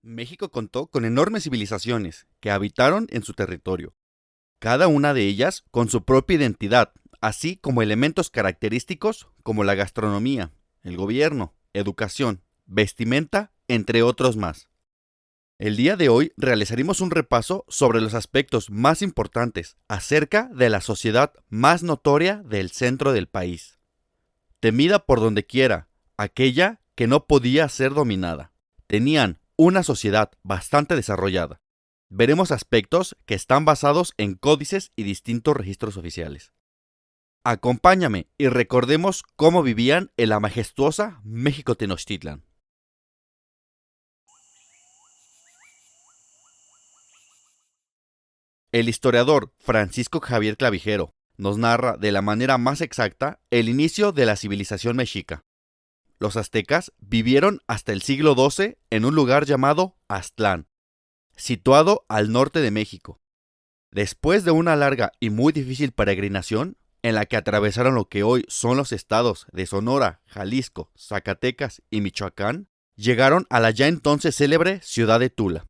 México contó con enormes civilizaciones que habitaron en su territorio, cada una de ellas con su propia identidad, así como elementos característicos como la gastronomía, el gobierno, educación, vestimenta, entre otros más. El día de hoy realizaremos un repaso sobre los aspectos más importantes acerca de la sociedad más notoria del centro del país, temida por donde quiera, aquella que no podía ser dominada. Tenían una sociedad bastante desarrollada. Veremos aspectos que están basados en códices y distintos registros oficiales. Acompáñame y recordemos cómo vivían en la majestuosa México Tenochtitlan. El historiador Francisco Javier Clavijero nos narra de la manera más exacta el inicio de la civilización mexica. Los aztecas vivieron hasta el siglo XII en un lugar llamado Aztlán, situado al norte de México. Después de una larga y muy difícil peregrinación, en la que atravesaron lo que hoy son los estados de Sonora, Jalisco, Zacatecas y Michoacán, llegaron a la ya entonces célebre ciudad de Tula.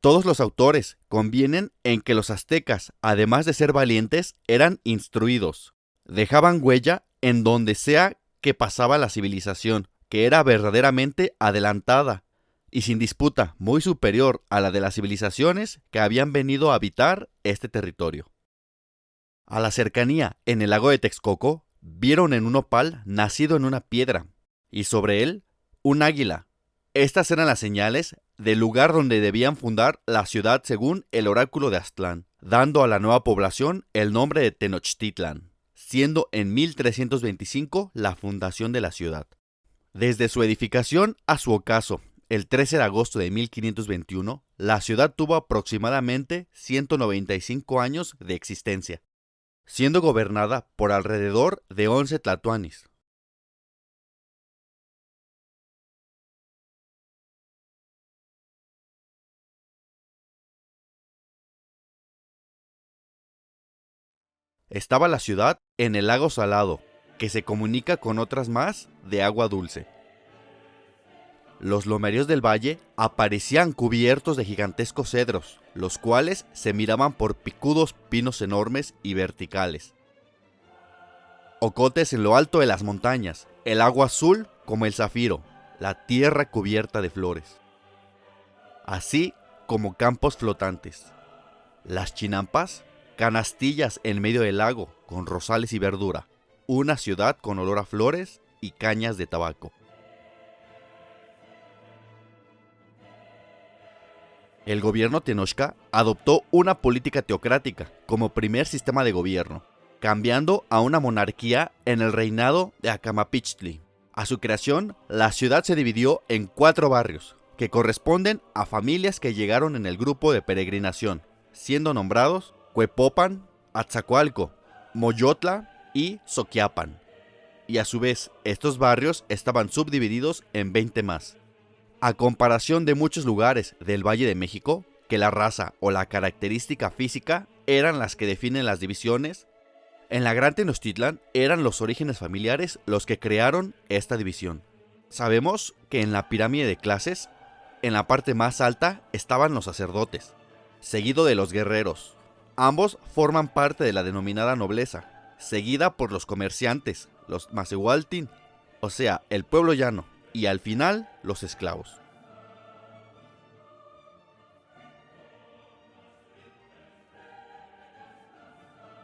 Todos los autores convienen en que los aztecas, además de ser valientes, eran instruidos. Dejaban huella en donde sea que pasaba la civilización, que era verdaderamente adelantada y sin disputa muy superior a la de las civilizaciones que habían venido a habitar este territorio. A la cercanía, en el lago de Texcoco, vieron en un opal nacido en una piedra, y sobre él un águila. Estas eran las señales del lugar donde debían fundar la ciudad según el oráculo de Aztlán, dando a la nueva población el nombre de Tenochtitlan, siendo en 1325 la fundación de la ciudad. Desde su edificación a su ocaso, el 13 de agosto de 1521, la ciudad tuvo aproximadamente 195 años de existencia, siendo gobernada por alrededor de 11 tlatoanis. Estaba la ciudad en el lago Salado, que se comunica con otras más de agua dulce. Los lomeríos del valle aparecían cubiertos de gigantescos cedros, los cuales se miraban por picudos pinos enormes y verticales. Ocotes en lo alto de las montañas, el agua azul como el zafiro, la tierra cubierta de flores. Así como campos flotantes. Las chinampas, canastillas en medio del lago con rosales y verdura. Una ciudad con olor a flores y cañas de tabaco. El gobierno Tenochca adoptó una política teocrática como primer sistema de gobierno, cambiando a una monarquía en el reinado de Acamapichtli. A su creación, la ciudad se dividió en 4 barrios, que corresponden a familias que llegaron en el grupo de peregrinación, siendo nombrados Cuepopan, Atzacoalco, Moyotla y Soquiapan. Y a su vez, estos barrios estaban subdivididos en 20 más. A comparación de muchos lugares del Valle de México, que la raza o la característica física eran las que definen las divisiones, en la Gran Tenochtitlan eran los orígenes familiares los que crearon esta división. Sabemos que en la pirámide de clases, en la parte más alta estaban los sacerdotes, seguido de los guerreros. Ambos forman parte de la denominada nobleza, seguida por los comerciantes, los Macehualtin, o sea, el pueblo llano, y al final, los esclavos.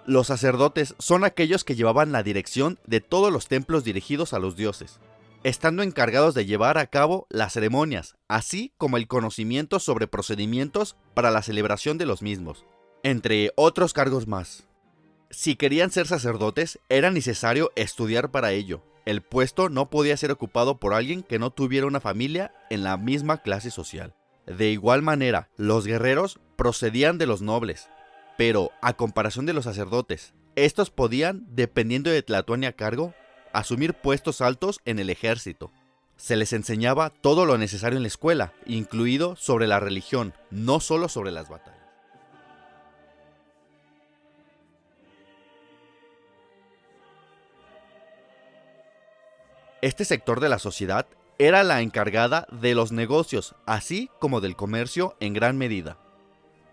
Los sacerdotes son aquellos que llevaban la dirección de todos los templos dirigidos a los dioses, estando encargados de llevar a cabo las ceremonias, así como el conocimiento sobre procedimientos para la celebración de los mismos, entre otros cargos más. Si querían ser sacerdotes, era necesario estudiar para ello. El puesto no podía ser ocupado por alguien que no tuviera una familia en la misma clase social. De igual manera, los guerreros procedían de los nobles, pero a comparación de los sacerdotes, estos podían, dependiendo de Tlatoani a cargo, asumir puestos altos en el ejército. Se les enseñaba todo lo necesario en la escuela, incluido sobre la religión, no solo sobre las batallas. Este sector de la sociedad era la encargada de los negocios, así como del comercio en gran medida.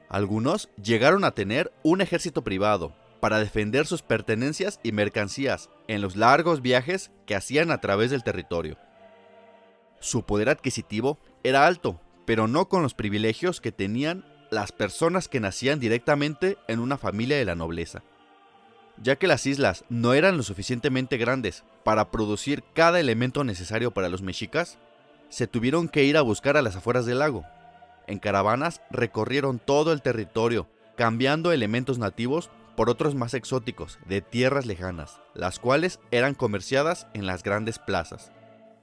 Algunos llegaron a tener un ejército privado para defender sus pertenencias y mercancías en los largos viajes que hacían a través del territorio. Su poder adquisitivo era alto, pero no con los privilegios que tenían las personas que nacían directamente en una familia de la nobleza. Ya que las islas no eran lo suficientemente grandes para producir cada elemento necesario para los mexicas, se tuvieron que ir a buscar a las afueras del lago. En caravanas recorrieron todo el territorio, cambiando elementos nativos por otros más exóticos de tierras lejanas, las cuales eran comerciadas en las grandes plazas,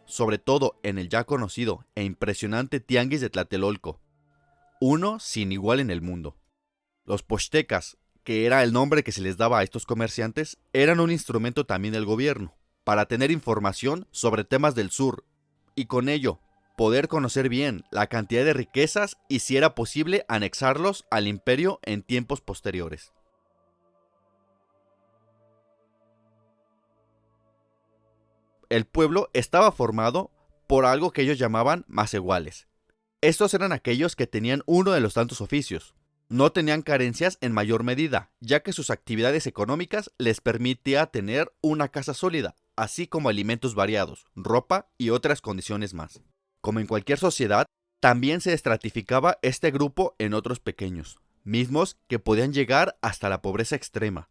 sobre todo en el ya conocido e impresionante Tianguis de Tlatelolco, uno sin igual en el mundo. Los pochtecas, que era el nombre que se les daba a estos comerciantes, eran un instrumento también del gobierno, para tener información sobre temas del sur, y con ello poder conocer bien la cantidad de riquezas y si era posible anexarlos al imperio en tiempos posteriores. El pueblo estaba formado por algo que ellos llamaban macehuales. Estos eran aquellos que tenían uno de los tantos oficios. No tenían carencias en mayor medida, ya que sus actividades económicas les permitía tener una casa sólida, así como alimentos variados, ropa y otras condiciones más. Como en cualquier sociedad, también se estratificaba este grupo en otros pequeños, mismos que podían llegar hasta la pobreza extrema.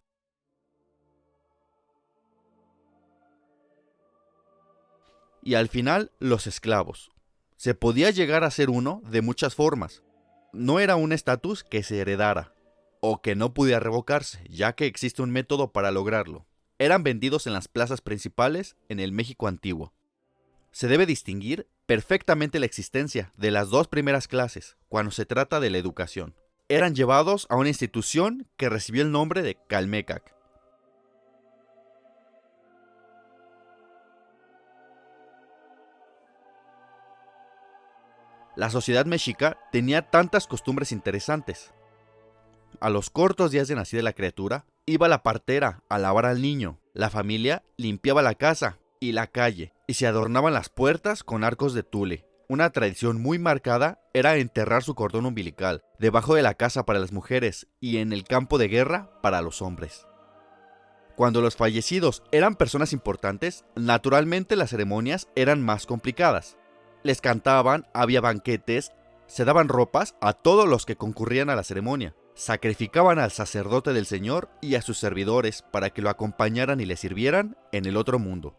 Y al final, los esclavos. Se podía llegar a ser uno de muchas formas. No era un estatus que se heredara, o que no pudiera revocarse, ya que existe un método para lograrlo. Eran vendidos en las plazas principales en el México antiguo. Se debe distinguir perfectamente la existencia de las dos primeras clases cuando se trata de la educación. Eran llevados a una institución que recibió el nombre de Calmecac. La sociedad mexica tenía tantas costumbres interesantes. A los cortos días de nacida la criatura, iba la partera a lavar al niño, la familia limpiaba la casa y la calle, y se adornaban las puertas con arcos de tule. Una tradición muy marcada era enterrar su cordón umbilical, debajo de la casa para las mujeres y en el campo de guerra para los hombres. Cuando los fallecidos eran personas importantes, naturalmente las ceremonias eran más complicadas. Les cantaban, había banquetes, se daban ropas a todos los que concurrían a la ceremonia, sacrificaban al sacerdote del Señor y a sus servidores para que lo acompañaran y le sirvieran en el otro mundo.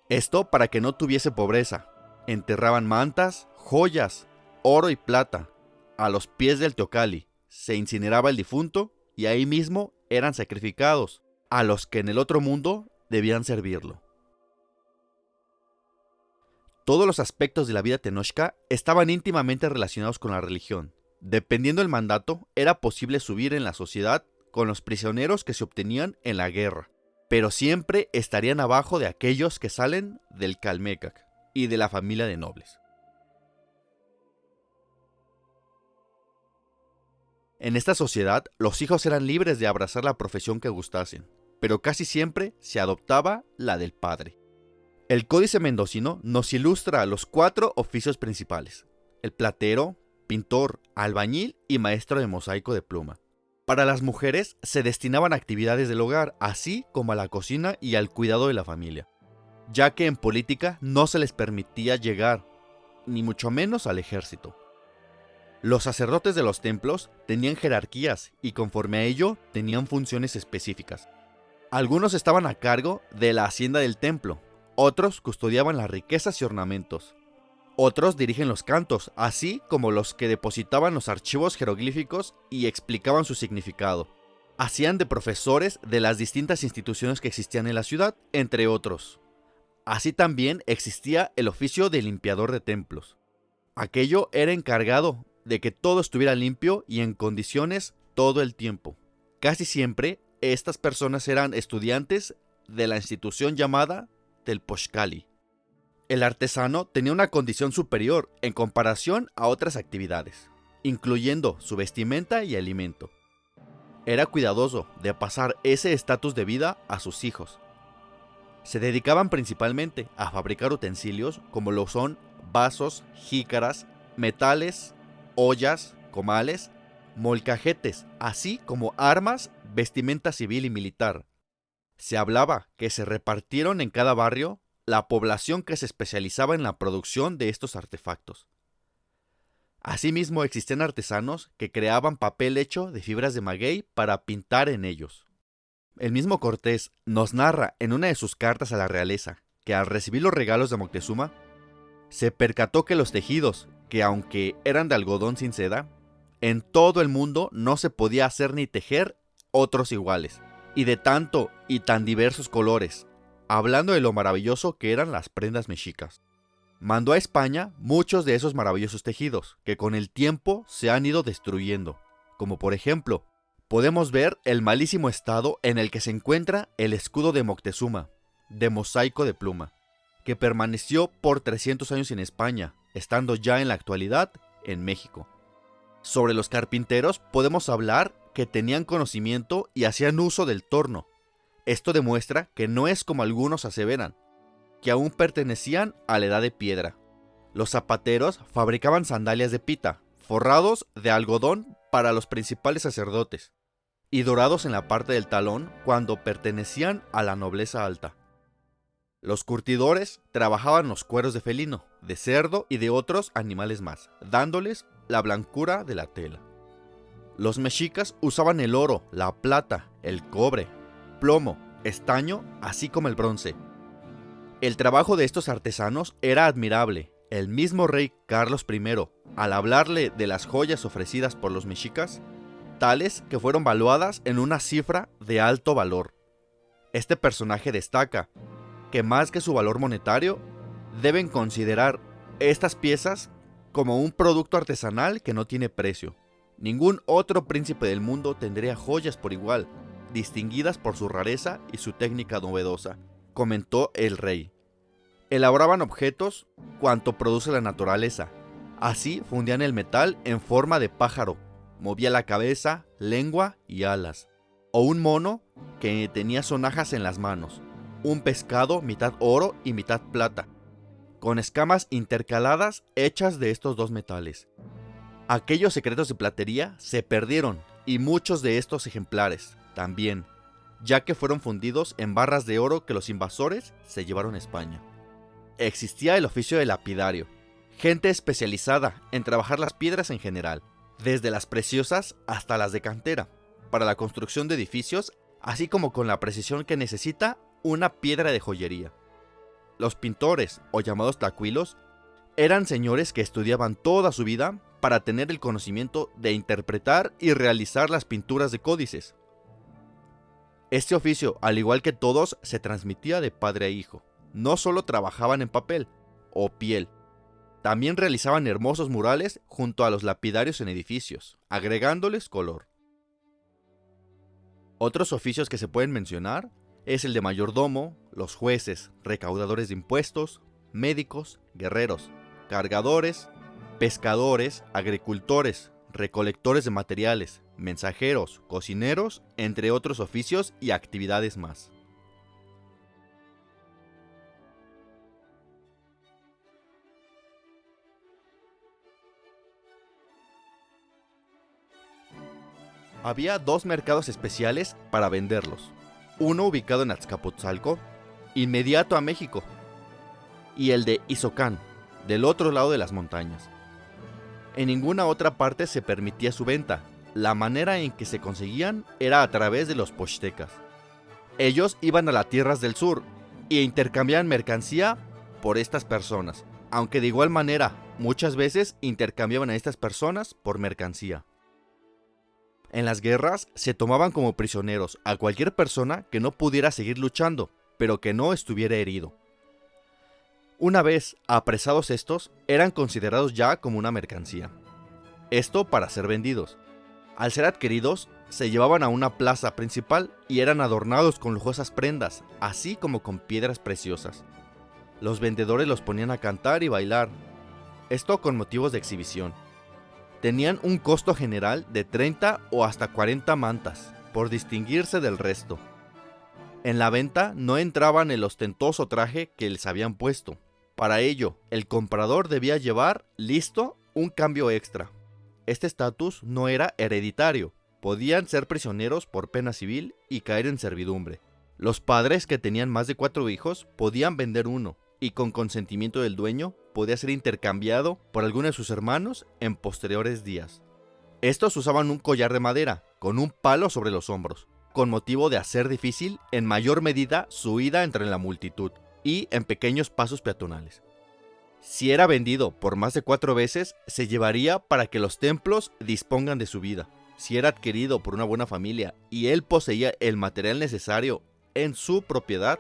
Esto para que no tuviese pobreza. Enterraban mantas, joyas, oro y plata. A los pies del teocalli se incineraba el difunto y ahí mismo eran sacrificados a los que en el otro mundo debían servirlo. Todos los aspectos de la vida tenochca estaban íntimamente relacionados con la religión. Dependiendo del mandato, era posible subir en la sociedad con los prisioneros que se obtenían en la guerra, pero siempre estarían abajo de aquellos que salen del Calmecac y de la familia de nobles. En esta sociedad, los hijos eran libres de abrazar la profesión que gustasen, pero casi siempre se adoptaba la del padre. El Códice Mendocino nos ilustra los 4 oficios principales: el platero, pintor, albañil y maestro de mosaico de pluma. Para las mujeres se destinaban a actividades del hogar, así como a la cocina y al cuidado de la familia, ya que en política no se les permitía llegar, ni mucho menos al ejército. Los sacerdotes de los templos tenían jerarquías y conforme a ello tenían funciones específicas. Algunos estaban a cargo de la hacienda del templo, otros custodiaban las riquezas y ornamentos. Otros dirigen los cantos, así como los que depositaban los archivos jeroglíficos y explicaban su significado. Hacían de profesores de las distintas instituciones que existían en la ciudad, entre otros. Así también existía el oficio de limpiador de templos. Aquello era encargado de que todo estuviera limpio y en condiciones todo el tiempo. Casi siempre, estas personas eran estudiantes de la institución llamada Telpochcali. El artesano tenía una condición superior en comparación a otras actividades, incluyendo su vestimenta y alimento. Era cuidadoso de pasar ese estatus de vida a sus hijos. Se dedicaban principalmente a fabricar utensilios como lo son vasos, jícaras, metales, ollas, comales, molcajetes, así como armas, vestimenta civil y militar. Se hablaba que se repartieron en cada barrio la población que se especializaba en la producción de estos artefactos. Asimismo, existen artesanos que creaban papel hecho de fibras de maguey para pintar en ellos. El mismo Cortés nos narra en una de sus cartas a la realeza que al recibir los regalos de Moctezuma, se percató que los tejidos, que aunque eran de algodón sin seda, en todo el mundo no se podía hacer ni tejer otros iguales, y de tanto y tan diversos colores, hablando de lo maravilloso que eran las prendas mexicas. Mandó a España muchos de esos maravillosos tejidos, que con el tiempo se han ido destruyendo, como por ejemplo, podemos ver el malísimo estado en el que se encuentra el escudo de Moctezuma, de mosaico de pluma, que permaneció por 300 años en España, estando ya en la actualidad en México. Sobre los carpinteros podemos hablar que tenían conocimiento y hacían uso del torno. Esto demuestra que no es como algunos aseveran, que aún pertenecían a la edad de piedra. Los zapateros fabricaban sandalias de pita, forrados de algodón para los principales sacerdotes, y dorados en la parte del talón cuando pertenecían a la nobleza alta. Los curtidores trabajaban los cueros de felino, de cerdo y de otros animales más, dándoles la blancura de la tela. Los mexicas usaban el oro, la plata, el cobre, plomo, estaño, así como el bronce. El trabajo de estos artesanos era admirable. El mismo rey Carlos I, al hablarle de las joyas ofrecidas por los mexicas, tales que fueron valuadas en una cifra de alto valor. Este personaje destaca que más que su valor monetario, deben considerar estas piezas como un producto artesanal que no tiene precio. Ningún otro príncipe del mundo tendría joyas por igual, distinguidas por su rareza y su técnica novedosa, comentó el rey. Elaboraban objetos cuanto produce la naturaleza. Así fundían el metal en forma de pájaro, movía la cabeza, lengua y alas, o un mono que tenía sonajas en las manos, un pescado mitad oro y mitad plata, con escamas intercaladas hechas de estos dos metales. Aquellos secretos de platería se perdieron y muchos de estos ejemplares también, ya que fueron fundidos en barras de oro que los invasores se llevaron a España. Existía el oficio de lapidario, gente especializada en trabajar las piedras en general, desde las preciosas hasta las de cantera, para la construcción de edificios, así como con la precisión que necesita una piedra de joyería. Los pintores, o llamados tlacuilos, eran señores que estudiaban toda su vida para tener el conocimiento de interpretar y realizar las pinturas de códices. Este oficio, al igual que todos, se transmitía de padre a hijo. No solo trabajaban en papel o piel, también realizaban hermosos murales junto a los lapidarios en edificios, agregándoles color. Otros oficios que se pueden mencionar es el de mayordomo, los jueces, recaudadores de impuestos, médicos, guerreros, cargadores, pescadores, agricultores, recolectores de materiales, mensajeros, cocineros, entre otros oficios y actividades más. Había dos mercados especiales para venderlos, uno ubicado en Azcapotzalco, inmediato a México, y el de Izocán, del otro lado de las montañas. En ninguna otra parte se permitía su venta. La manera en que se conseguían era a través de los pochtecas. Ellos iban a las tierras del sur e intercambiaban mercancía por estas personas, aunque de igual manera muchas veces intercambiaban a estas personas por mercancía. En las guerras se tomaban como prisioneros a cualquier persona que no pudiera seguir luchando, pero que no estuviera herido. Una vez apresados estos, eran considerados ya como una mercancía. Esto para ser vendidos. Al ser adquiridos, se llevaban a una plaza principal y eran adornados con lujosas prendas, así como con piedras preciosas. Los vendedores los ponían a cantar y bailar, esto con motivos de exhibición. Tenían un costo general de 30 o hasta 40 mantas, por distinguirse del resto. En la venta no entraban el ostentoso traje que les habían puesto, Para ello, el comprador debía llevar listo un cambio extra. Este estatus no era hereditario, podían ser prisioneros por pena civil y caer en servidumbre. Los padres que tenían más de 4 hijos podían vender uno, y con consentimiento del dueño podía ser intercambiado por alguno de sus hermanos en posteriores días. Estos usaban un collar de madera, con un palo sobre los hombros, con motivo de hacer difícil en mayor medida su huida entre la multitud y en pequeños pasos peatonales. Si era vendido por más de 4 veces, se llevaría para que los templos dispongan de su vida. Si era adquirido por una buena familia y él poseía el material necesario en su propiedad,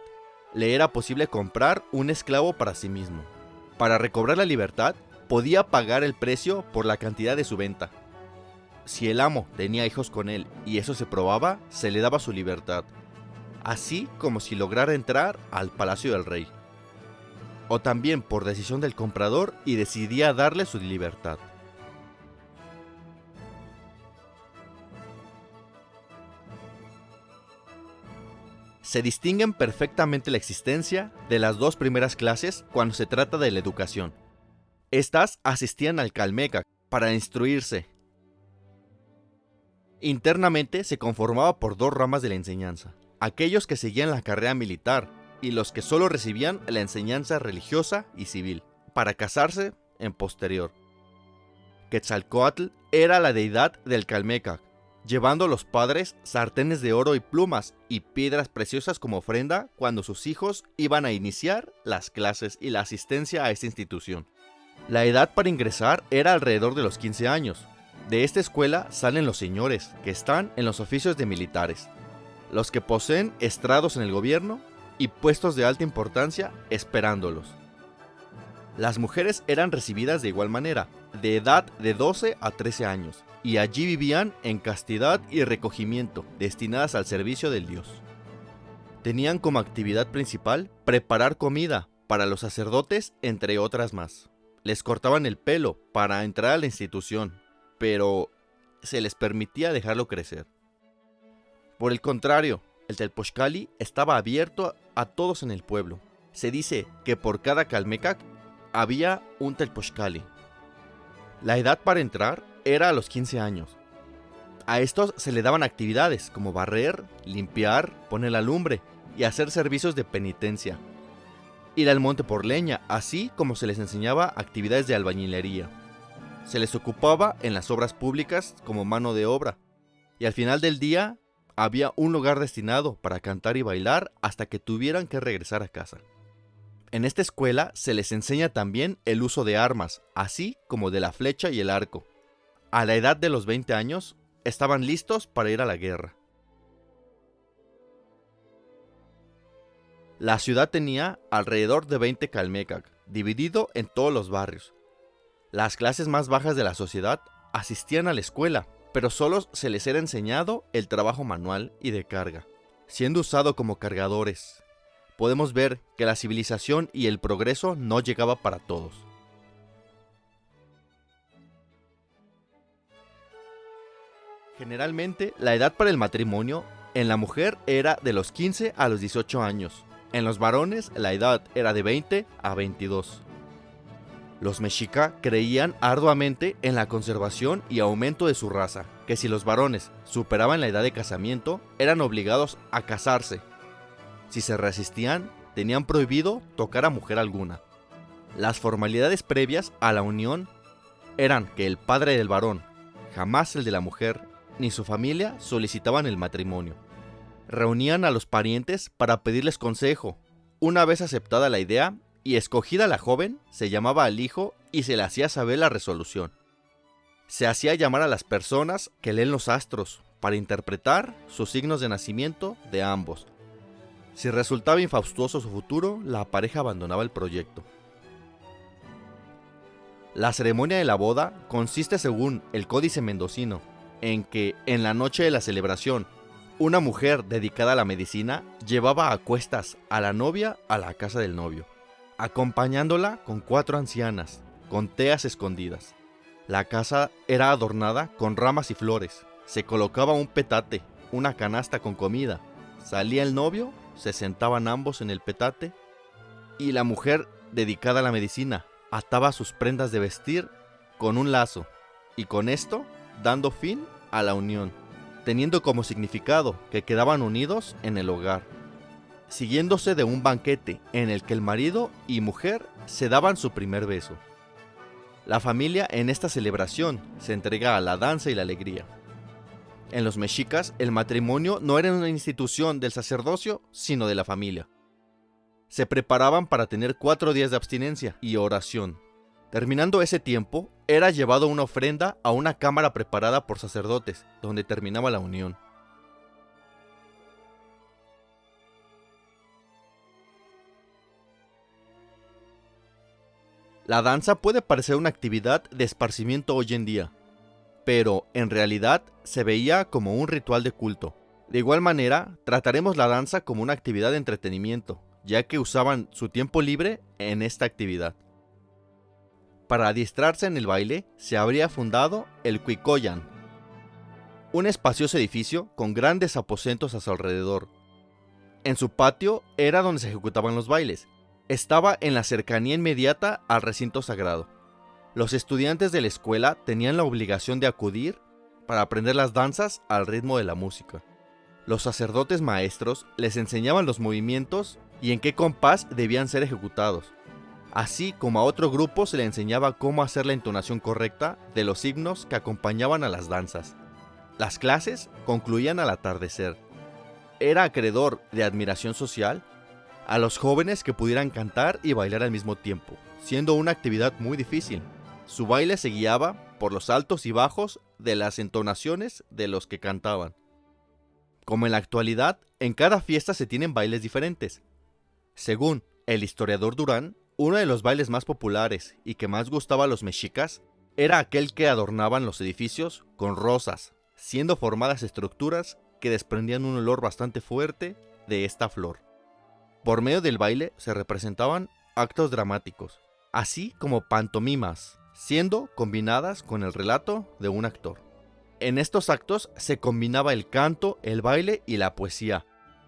le era posible comprar un esclavo para sí mismo. Para recobrar la libertad, podía pagar el precio por la cantidad de su venta. Si el amo tenía hijos con él y eso se probaba, se le daba su libertad, así como si lograra entrar al palacio del rey. O también por decisión del comprador y decidía darle su libertad. Se distinguen perfectamente la existencia de las 2 primeras clases cuando se trata de la educación. Estas asistían al Calmecac para instruirse. Internamente se conformaba por 2 ramas de la enseñanza: aquellos que seguían la carrera militar y los que solo recibían la enseñanza religiosa y civil, para casarse en posterior. Quetzalcóatl era la deidad del Calmecac, llevando los padres sartenes de oro y plumas y piedras preciosas como ofrenda cuando sus hijos iban a iniciar las clases y la asistencia a esta institución. La edad para ingresar era alrededor de los 15 años. De esta escuela salen los señores, que están en los oficios de militares, los que poseen estrados en el gobierno y puestos de alta importancia esperándolos. Las mujeres eran recibidas de igual manera, de edad de 12 a 13 años, y allí vivían en castidad y recogimiento, destinadas al servicio del dios. Tenían como actividad principal preparar comida para los sacerdotes, entre otras más. Les cortaban el pelo para entrar a la institución, pero se les permitía dejarlo crecer. Por el contrario, el Telpochcali estaba abierto a todos en el pueblo. Se dice que por cada Calmecac había un Telpochcali. La edad para entrar era a los 15 años. A estos se le daban actividades como barrer, limpiar, poner la lumbre y hacer servicios de penitencia. Ir al monte por leña, así como se les enseñaba actividades de albañilería. Se les ocupaba en las obras públicas como mano de obra. Y al final del día había un lugar destinado para cantar y bailar hasta que tuvieran que regresar a casa. En esta escuela se les enseña también el uso de armas, así como de la flecha y el arco. A la edad de los 20 años, estaban listos para ir a la guerra. La ciudad tenía alrededor de 20 Calmecac, dividido en todos los barrios. Las clases más bajas de la sociedad asistían a la escuela, pero solo se les era enseñado el trabajo manual y de carga, siendo usado como cargadores. Podemos ver que la civilización y el progreso no llegaba para todos. Generalmente, la edad para el matrimonio en la mujer era de los 15 a los 18 años. En los varones, la edad era de 20 a 22. Los mexica creían arduamente en la conservación y aumento de su raza, que si los varones superaban la edad de casamiento, eran obligados a casarse. Si se resistían, tenían prohibido tocar a mujer alguna. Las formalidades previas a la unión eran que el padre del varón, jamás el de la mujer, ni su familia solicitaban el matrimonio. Reunían a los parientes para pedirles consejo. Una vez aceptada la idea y escogida la joven, se llamaba al hijo y se le hacía saber la resolución. Se hacía llamar a las personas que leen los astros para interpretar sus signos de nacimiento de ambos. Si resultaba infaustuoso su futuro, la pareja abandonaba el proyecto. La ceremonia de la boda consiste, según el Códice Mendocino, en que en la noche de la celebración, una mujer dedicada a la medicina llevaba a cuestas a la novia a la casa del novio, acompañándola con 4 ancianas, con teas escondidas. La casa era adornada con ramas y flores. Se colocaba un petate, una canasta con comida. Salía el novio, se sentaban ambos en el petate y la mujer dedicada a la medicina, ataba sus prendas de vestir con un lazo, y con esto dando fin a la unión, teniendo como significado que quedaban unidos en el hogar, siguiéndose de un banquete en el que el marido y mujer se daban su primer beso. La familia en esta celebración se entrega a la danza y la alegría. En los mexicas, el matrimonio no era una institución del sacerdocio, sino de la familia. Se preparaban para tener 4 días de abstinencia y oración. Terminando ese tiempo, era llevado una ofrenda a una cámara preparada por sacerdotes, donde terminaba la unión. La danza puede parecer una actividad de esparcimiento hoy en día, pero en realidad se veía como un ritual de culto. De igual manera, trataremos la danza como una actividad de entretenimiento, ya que usaban su tiempo libre en esta actividad. Para adiestrarse en el baile, se habría fundado el Cuicoyan, un espacioso edificio con grandes aposentos a su alrededor. En su patio era donde se ejecutaban los bailes. Estaba en la cercanía inmediata al recinto sagrado. Los estudiantes de la escuela tenían la obligación de acudir para aprender las danzas al ritmo de la música. Los sacerdotes maestros les enseñaban los movimientos y en qué compás debían ser ejecutados, así como a otro grupo se le enseñaba cómo hacer la entonación correcta de los signos que acompañaban a las danzas. Las clases concluían al atardecer. Era acreedor de admiración social a los jóvenes que pudieran cantar y bailar al mismo tiempo, siendo una actividad muy difícil. Su baile se guiaba por los altos y bajos de las entonaciones de los que cantaban. Como en la actualidad, en cada fiesta se tienen bailes diferentes. Según el historiador Durán, uno de los bailes más populares y que más gustaba a los mexicas era aquel que adornaban los edificios con rosas, siendo formadas estructuras que desprendían un olor bastante fuerte de esta flor. Por medio del baile se representaban actos dramáticos, así como pantomimas, siendo combinadas con el relato de un actor. En estos actos se combinaba el canto, el baile y la poesía.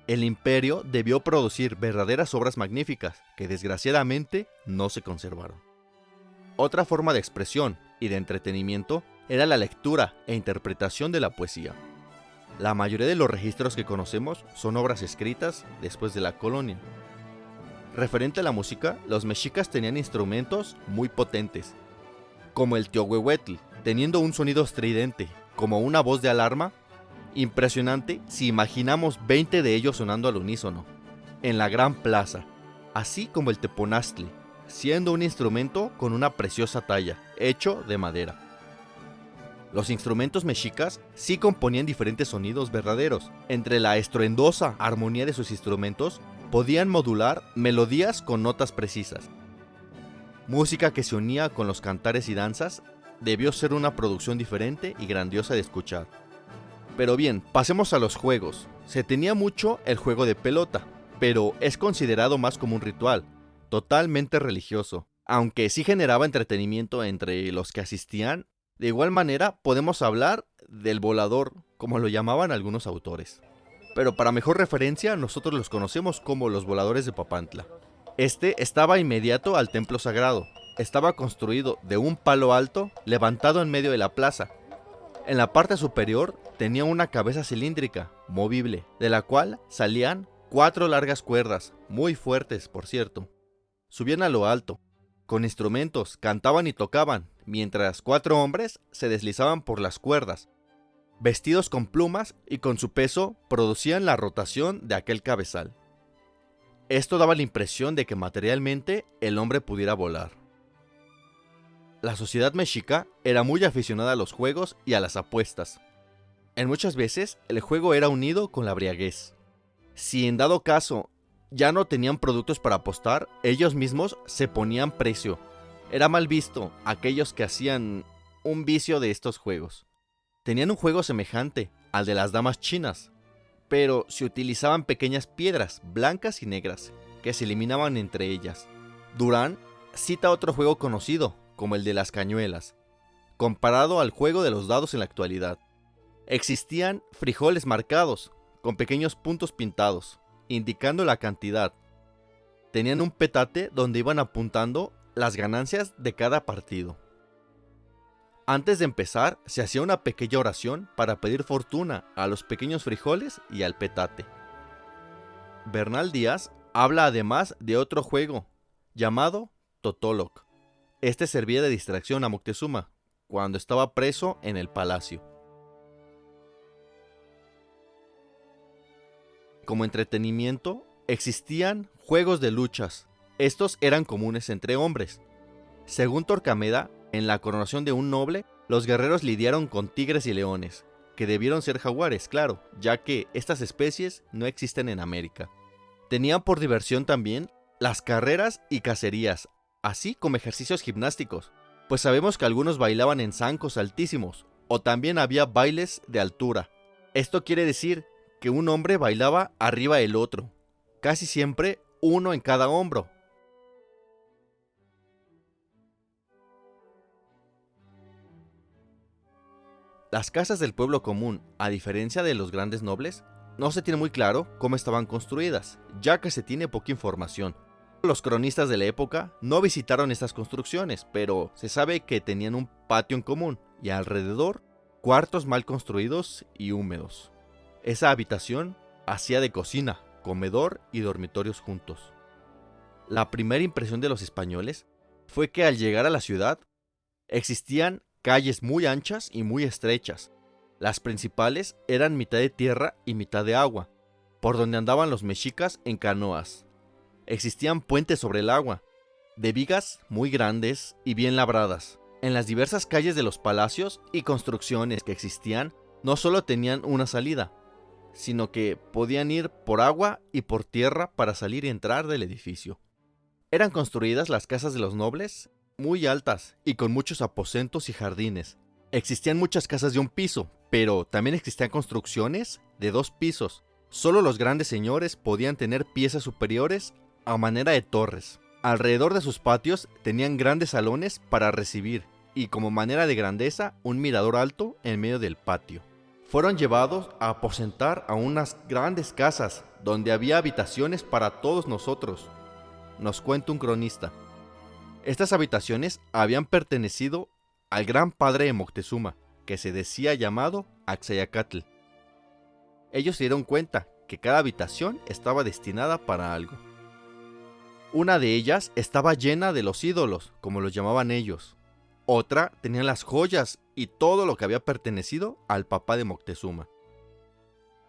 El imperio debió producir verdaderas obras magníficas que desgraciadamente no se conservaron. Otra forma de expresión y de entretenimiento era la lectura e interpretación de la poesía. La mayoría de los registros que conocemos son obras escritas después de la colonia. Referente a la música, los mexicas tenían instrumentos muy potentes, como el teohuehuetl, teniendo un sonido estridente, como una voz de alarma, impresionante si imaginamos 20 de ellos sonando al unísono, en la gran plaza, así como el teponaztle, siendo un instrumento con una preciosa talla, hecho de madera. Los instrumentos mexicas sí componían diferentes sonidos verdaderos. Entre la estruendosa armonía de sus instrumentos, podían modular melodías con notas precisas. Música que se unía con los cantares y danzas, debió ser una producción diferente y grandiosa de escuchar. Pero bien, pasemos a los juegos. Se tenía mucho el juego de pelota, pero es considerado más como un ritual, totalmente religioso, aunque sí generaba entretenimiento entre los que asistían. De igual manera, podemos hablar del volador, como lo llamaban algunos autores. Pero para mejor referencia, nosotros los conocemos como los voladores de Papantla. Este estaba inmediato al templo sagrado. Estaba construido de un palo alto, levantado en medio de la plaza. En la parte superior tenía una cabeza cilíndrica, movible, de la cual salían 4 largas cuerdas, muy fuertes por cierto. Subían a lo alto. Con instrumentos, cantaban y tocaban, mientras 4 hombres se deslizaban por las cuerdas, vestidos con plumas y con su peso producían la rotación de aquel cabezal. Esto daba la impresión de que materialmente el hombre pudiera volar. La sociedad mexica era muy aficionada a los juegos y a las apuestas. En muchas veces el juego era unido con la embriaguez. Si en dado caso ya no tenían productos para apostar, ellos mismos se ponían precio. Era mal visto aquellos que hacían un vicio de estos juegos. Tenían un juego semejante al de las damas chinas, pero se utilizaban pequeñas piedras blancas y negras que se eliminaban entre ellas. Durán cita otro juego conocido como el de las cañuelas, comparado al juego de los dados en la actualidad. Existían frijoles marcados con pequeños puntos pintados, indicando la cantidad. tenían un petate donde iban apuntando las ganancias de cada partido. Antes de empezar, se hacía una pequeña oración para pedir fortuna a los pequeños frijoles y al petate. Bernal Díaz habla además de otro juego, llamado Totoloc. Este servía de distracción a Moctezuma, cuando estaba preso en el palacio. Como entretenimiento, existían juegos de luchas. Estos eran comunes entre hombres. Según Torquemada, en la coronación de un noble, los guerreros lidiaron con tigres y leones, que debieron ser jaguares, claro, ya que estas especies no existen en América. Tenían por diversión también las carreras y cacerías, así como ejercicios gimnásticos, pues sabemos que algunos bailaban en zancos altísimos, o también había bailes de altura. Esto quiere decir que un hombre bailaba arriba del otro, casi siempre uno en cada hombro. Las casas del pueblo común, a diferencia de los grandes nobles, no se tiene muy claro cómo estaban construidas, ya que se tiene poca información. Los cronistas de la época no visitaron estas construcciones, pero se sabe que tenían un patio en común y alrededor cuartos mal construidos y húmedos. Esa habitación hacía de cocina, comedor y dormitorios juntos. La primera impresión de los españoles fue que al llegar a la ciudad existían calles muy anchas y muy estrechas. Las principales eran mitad de tierra y mitad de agua, por donde andaban los mexicas en canoas. Existían puentes sobre el agua, de vigas muy grandes y bien labradas. En las diversas calles de los palacios y construcciones que existían, no solo tenían una salida, sino que podían ir por agua y por tierra para salir y entrar del edificio. Eran construidas las casas de los nobles muy altas y con muchos aposentos y jardines. Existían muchas casas de un piso, pero también existían construcciones de 2 pisos. Solo los grandes señores podían tener piezas superiores a manera de torres. Alrededor de sus patios tenían grandes salones para recibir y como manera de grandeza un mirador alto en medio del patio. Fueron llevados a aposentar a unas grandes casas donde había habitaciones para todos nosotros, nos cuenta un cronista. Estas habitaciones habían pertenecido al gran padre de Moctezuma, que se decía llamado Axayacatl. Ellos se dieron cuenta que cada habitación estaba destinada para algo. Una de ellas estaba llena de los ídolos, como los llamaban ellos. Otra tenía las joyas y todo lo que había pertenecido al papá de Moctezuma.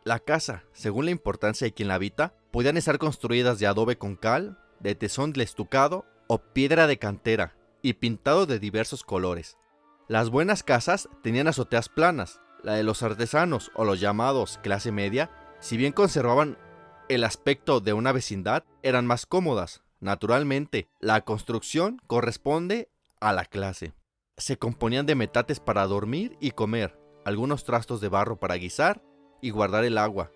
La casa, según la importancia de quien la habita, podían estar construidas de adobe con cal, de tesón de estucado o piedra de cantera y pintado de diversos colores. Las buenas casas tenían azoteas planas. La de los artesanos o los llamados clase media, si bien conservaban el aspecto de una vecindad, eran más cómodas. Naturalmente, la construcción corresponde a la clase. Se componían de metates para dormir y comer, algunos trastos de barro para guisar y guardar el agua,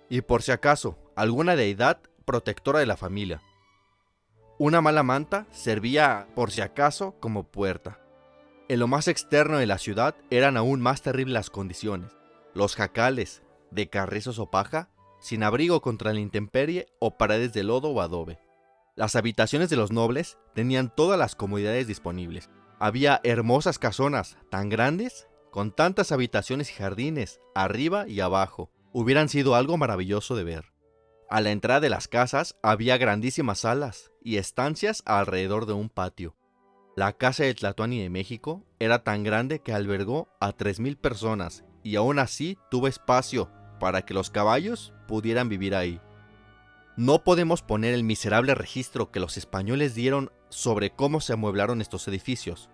y por si acaso, alguna deidad protectora de la familia. Una mala manta servía, por si acaso, como puerta. En lo más externo de la ciudad eran aún más terribles las condiciones. Los jacales, de carrizos o paja, sin abrigo contra la intemperie o paredes de lodo o adobe. Las habitaciones de los nobles tenían todas las comodidades disponibles. Había hermosas casonas tan grandes, con tantas habitaciones y jardines, arriba y abajo. Hubieran sido algo maravilloso de ver. A la entrada de las casas había grandísimas salas y estancias alrededor de un patio. La casa de Tlatoani de México era tan grande que albergó a 3,000 personas y aún así tuvo espacio para que los caballos pudieran vivir ahí. No podemos poner el miserable registro que los españoles dieron sobre cómo se amueblaron estos edificios.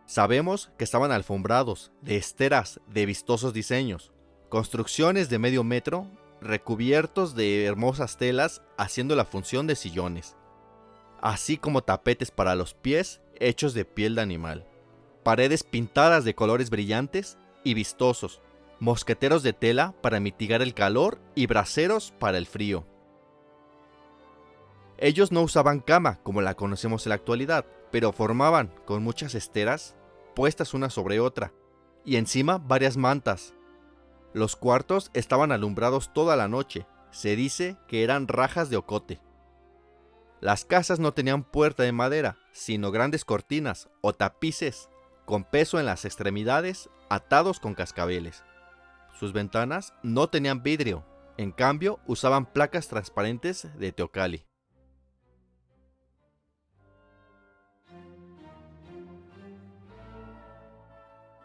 Sabemos que estaban alfombrados de esteras de vistosos diseños, construcciones de medio metro recubiertos de hermosas telas haciendo la función de sillones, así como tapetes para los pies hechos de piel de animal, paredes pintadas de colores brillantes y vistosos, mosqueteros de tela para mitigar el calor y braseros para el frío. Ellos no usaban cama como la conocemos en la actualidad, pero formaban con muchas esteras puestas una sobre otra, y encima varias mantas. Los cuartos estaban alumbrados toda la noche, se dice que eran rajas de ocote. Las casas no tenían puerta de madera, sino grandes cortinas o tapices con peso en las extremidades atados con cascabeles. Sus ventanas no tenían vidrio, en cambio usaban placas transparentes de teocalli.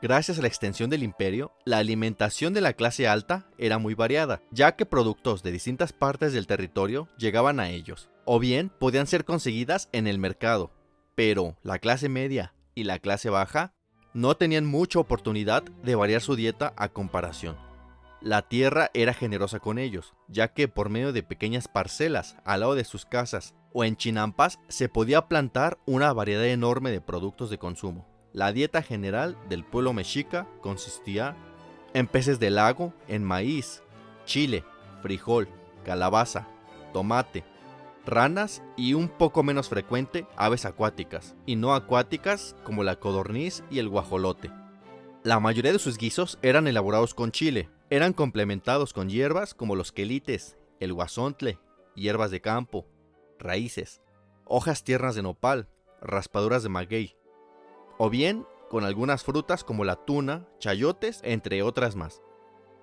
Gracias a la extensión del imperio, la alimentación de la clase alta era muy variada, ya que productos de distintas partes del territorio llegaban a ellos, o bien podían ser conseguidas en el mercado, pero la clase media y la clase baja no tenían mucha oportunidad de variar su dieta a comparación. La tierra era generosa con ellos, ya que por medio de pequeñas parcelas al lado de sus casas o en chinampas se podía plantar una variedad enorme de productos de consumo. La dieta general del pueblo mexica consistía en peces del lago, en maíz, chile, frijol, calabaza, tomate, ranas y un poco menos frecuente aves acuáticas y no acuáticas como la codorniz y el guajolote. La mayoría de sus guisos eran elaborados con chile, eran complementados con hierbas como los quelites, el guasontle, hierbas de campo, raíces, hojas tiernas de nopal, raspaduras de maguey, o bien con algunas frutas como la tuna, chayotes, entre otras más.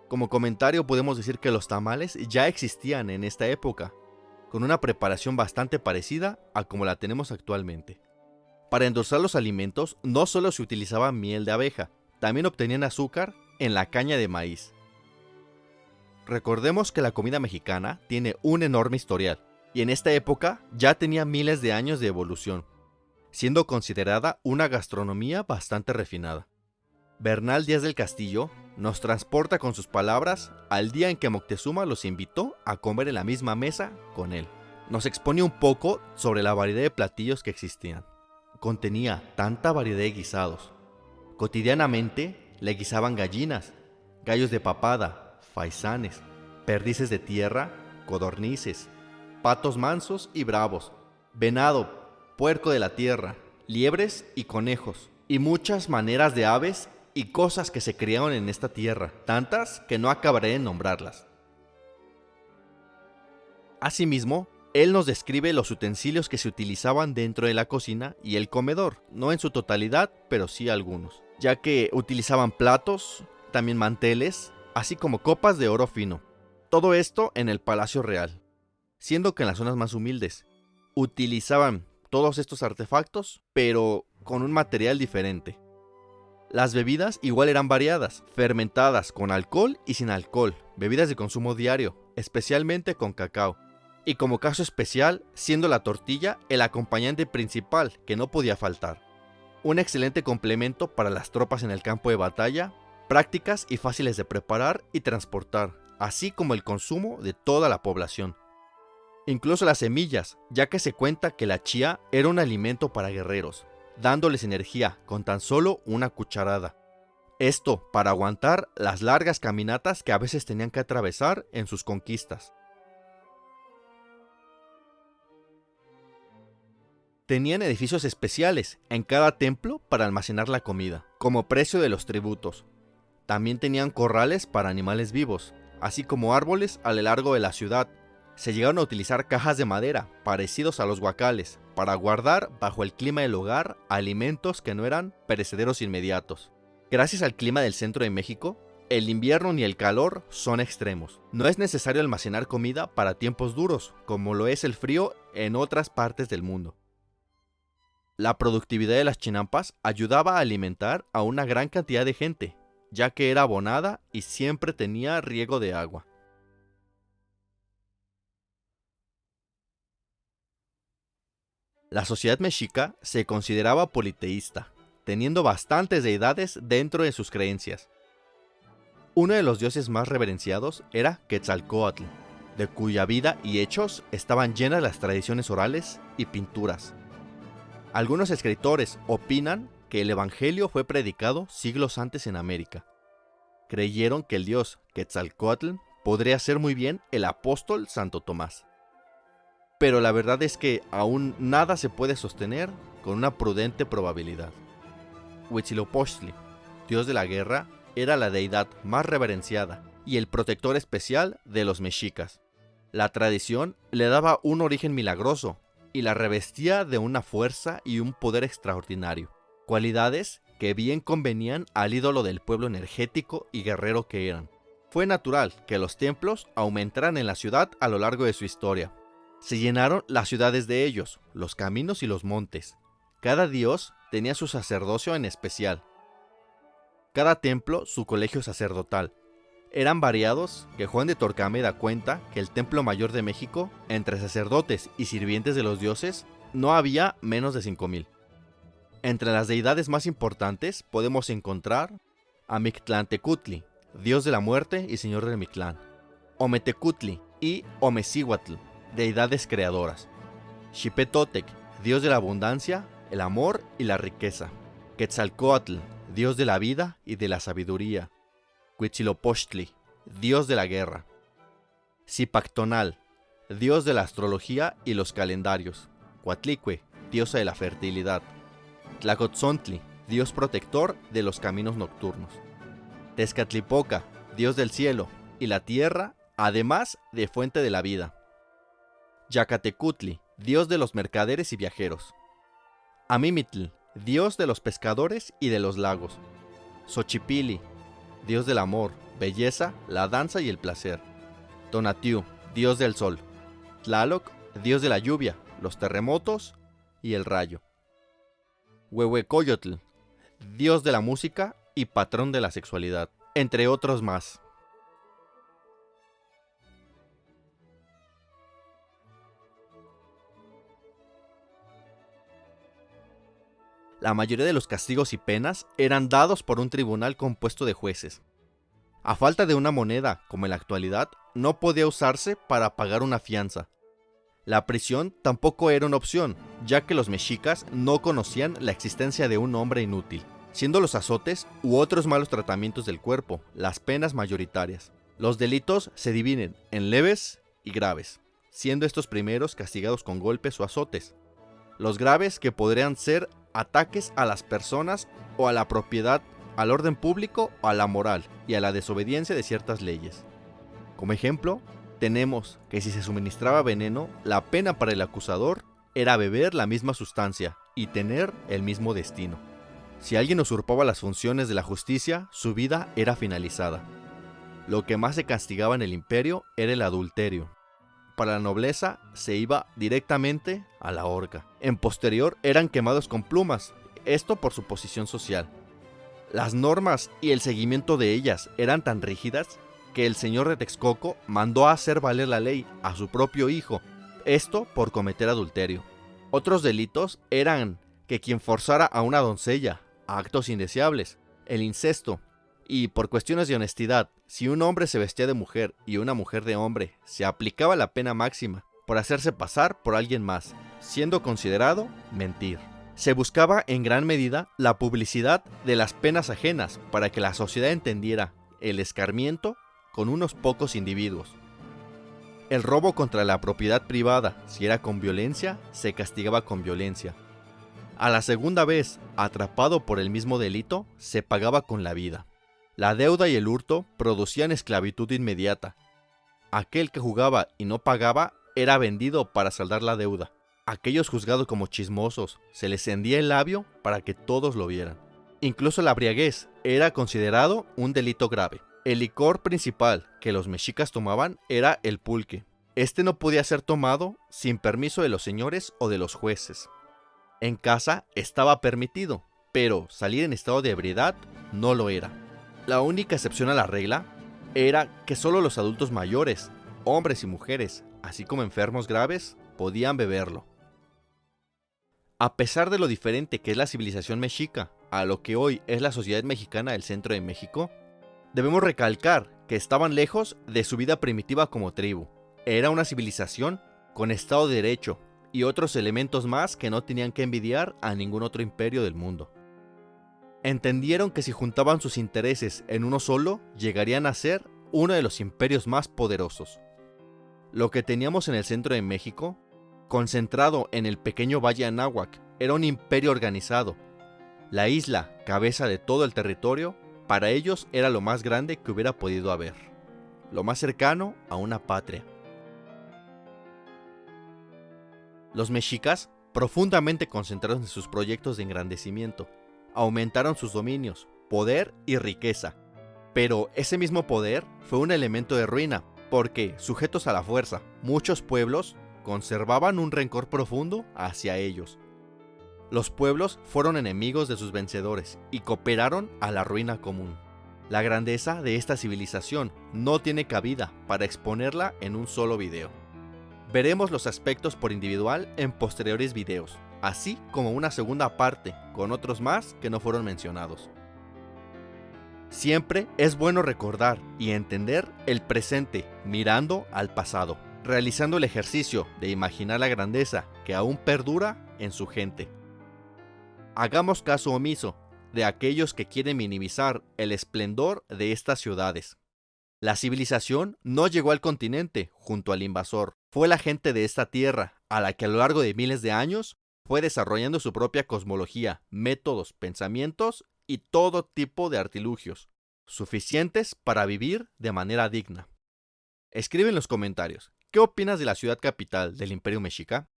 Como comentario podemos decir que los tamales ya existían en esta época, con una preparación bastante parecida a como la tenemos actualmente. Para endulzar los alimentos no solo se utilizaba miel de abeja, también obtenían azúcar en la caña de maíz. Recordemos que la comida mexicana tiene un enorme historial, y en esta época ya tenía miles de años de evolución, siendo considerada una gastronomía bastante refinada. Bernal Díaz del Castillo nos transporta con sus palabras al día en que Moctezuma los invitó a comer en la misma mesa con él. Nos expone un poco sobre la variedad de platillos que existían. Contenía tanta variedad de guisados. Cotidianamente le guisaban gallinas, gallos de papada, faisanes, perdices de tierra, codornices, patos mansos y bravos, venado, puerco de la tierra, liebres y conejos, y muchas maneras de aves y cosas que se criaron en esta tierra, tantas que no acabaré de nombrarlas. Asimismo, él nos describe los utensilios que se utilizaban dentro de la cocina y el comedor, no en su totalidad, pero sí algunos, ya que utilizaban platos, también manteles, así como copas de oro fino. Todo esto en el Palacio Real, siendo que en las zonas más humildes utilizaban todos estos artefactos, pero con un material diferente. Las bebidas igual eran variadas, fermentadas con alcohol y sin alcohol, bebidas de consumo diario, especialmente con cacao. Y como caso especial, siendo la tortilla el acompañante principal que no podía faltar. Un excelente complemento para las tropas en el campo de batalla, prácticas y fáciles de preparar y transportar, así como el consumo de toda la población. Incluso las semillas, ya que se cuenta que la chía era un alimento para guerreros, dándoles energía con tan solo una cucharada. Esto para aguantar las largas caminatas que a veces tenían que atravesar en sus conquistas. Tenían edificios especiales en cada templo para almacenar la comida, como precio de los tributos. También tenían corrales para animales vivos, así como árboles a lo largo de la ciudad. Se llegaron a utilizar cajas de madera, parecidos a los guacales, para guardar bajo el clima del hogar alimentos que no eran perecederos inmediatos. Gracias al clima del centro de México, el invierno ni el calor son extremos. No es necesario almacenar comida para tiempos duros, como lo es el frío en otras partes del mundo. La productividad de las chinampas ayudaba a alimentar a una gran cantidad de gente, ya que era abonada y siempre tenía riego de agua. La sociedad mexica se consideraba politeísta, teniendo bastantes deidades dentro de sus creencias. Uno de los dioses más reverenciados era Quetzalcóatl, de cuya vida y hechos estaban llenas las tradiciones orales y pinturas. Algunos escritores opinan que el evangelio fue predicado siglos antes en América. Creyeron que el dios Quetzalcóatl podría ser muy bien el apóstol Santo Tomás. Pero la verdad es que aún nada se puede sostener con una prudente probabilidad. Huitzilopochtli, dios de la guerra, era la deidad más reverenciada y el protector especial de los mexicas. La tradición le daba un origen milagroso, y la revestía de una fuerza y un poder extraordinario, cualidades que bien convenían al ídolo del pueblo energético y guerrero que eran. Fue natural que los templos aumentaran en la ciudad a lo largo de su historia. Se llenaron las ciudades de ellos, los caminos y los montes. Cada dios tenía su sacerdocio en especial. Cada templo su colegio sacerdotal. Eran variados que Juan de Torcame da cuenta que el Templo Mayor de México, entre sacerdotes y sirvientes de los dioses, no había menos de 5000. Entre las deidades más importantes podemos encontrar a Mictlantecutli, dios de la muerte y señor del Mictlán, Ometecutli y Omecíhuatl, deidades creadoras, Xipetotec, dios de la abundancia, el amor y la riqueza, Quetzalcóatl, dios de la vida y de la sabiduría, Huitzilopochtli, dios de la guerra, Zipactonal, dios de la astrología y los calendarios, Coatlicue, diosa de la fertilidad, Tlacotzontli, dios protector de los caminos nocturnos, Tezcatlipoca, dios del cielo y la tierra, además de fuente de la vida, Yacatecutli, dios de los mercaderes y viajeros, Amimitl, dios de los pescadores y de los lagos, Xochipili, dios del amor, belleza, la danza y el placer, Tonatiuh, dios del sol, Tlaloc, dios de la lluvia, los terremotos y el rayo, Huehuecoyotl, dios de la música y patrón de la sexualidad, entre otros más. La mayoría de los castigos y penas eran dados por un tribunal compuesto de jueces. A falta de una moneda, como en la actualidad, no podía usarse para pagar una fianza. La prisión tampoco era una opción, ya que los mexicas no conocían la existencia de un hombre inútil, siendo los azotes u otros malos tratamientos del cuerpo las penas mayoritarias. Los delitos se dividen en leves y graves, siendo estos primeros castigados con golpes o azotes. Los graves que podrían ser ataques a las personas o a la propiedad, al orden público o a la moral y a la desobediencia de ciertas leyes. Como ejemplo, tenemos que si se suministraba veneno, la pena para el acusador era beber la misma sustancia y tener el mismo destino. Si alguien usurpaba las funciones de la justicia, su vida era finalizada. Lo que más se castigaba en el imperio era el adulterio. Para la nobleza se iba directamente a la horca. En posterior eran quemados con plumas, esto por su posición social. Las normas y el seguimiento de ellas eran tan rígidas que el señor de Texcoco mandó a hacer valer la ley a su propio hijo, esto por cometer adulterio. Otros delitos eran que quien forzara a una doncella a actos indeseables, el incesto, y por cuestiones de honestidad, si un hombre se vestía de mujer y una mujer de hombre, se aplicaba la pena máxima por hacerse pasar por alguien más, siendo considerado mentir. Se buscaba en gran medida la publicidad de las penas ajenas para que la sociedad entendiera el escarmiento con unos pocos individuos. El robo contra la propiedad privada, si era con violencia, se castigaba con violencia. A la segunda vez, atrapado por el mismo delito, se pagaba con la vida. La deuda y el hurto producían esclavitud inmediata. Aquel que jugaba y no pagaba era vendido para saldar la deuda. Aquellos juzgados como chismosos, se les hendía el labio para que todos lo vieran. Incluso la embriaguez era considerado un delito grave. El licor principal que los mexicas tomaban era el pulque. Este no podía ser tomado sin permiso de los señores o de los jueces. En casa estaba permitido, pero salir en estado de ebriedad no lo era. La única excepción a la regla era que solo los adultos mayores, hombres y mujeres, así como enfermos graves, podían beberlo. A pesar de lo diferente que es la civilización mexica a lo que hoy es la sociedad mexicana del centro de México, debemos recalcar que estaban lejos de su vida primitiva como tribu. Era una civilización con Estado de Derecho y otros elementos más que no tenían que envidiar a ningún otro imperio del mundo. Entendieron que si juntaban sus intereses en uno solo, llegarían a ser uno de los imperios más poderosos. Lo que teníamos en el centro de México, concentrado en el pequeño valle Anáhuac, era un imperio organizado. La isla, cabeza de todo el territorio, para ellos era lo más grande que hubiera podido haber, lo más cercano a una patria. Los mexicas, profundamente concentrados en sus proyectos de engrandecimiento, aumentaron sus dominios, poder y riqueza. Pero ese mismo poder fue un elemento de ruina, porque, sujetos a la fuerza, muchos pueblos conservaban un rencor profundo hacia ellos. Los pueblos fueron enemigos de sus vencedores y cooperaron a la ruina común. La grandeza de esta civilización no tiene cabida para exponerla en un solo video. Veremos los aspectos por individual en posteriores videos, así como una segunda parte con otros más que no fueron mencionados. Siempre es bueno recordar y entender el presente mirando al pasado, realizando el ejercicio de imaginar la grandeza que aún perdura en su gente. Hagamos caso omiso de aquellos que quieren minimizar el esplendor de estas ciudades. La civilización no llegó al continente junto al invasor, fue la gente de esta tierra a la que a lo largo de miles de años fue desarrollando su propia cosmología, métodos, pensamientos y todo tipo de artilugios, suficientes para vivir de manera digna. Escribe en los comentarios, ¿qué opinas de la ciudad capital del Imperio Mexica?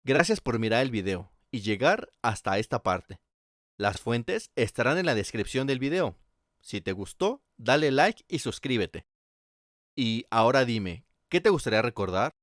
Gracias por mirar el video y llegar hasta esta parte. Las fuentes estarán en la descripción del video. Si te gustó, dale like y suscríbete. Y ahora dime, ¿qué te gustaría recordar?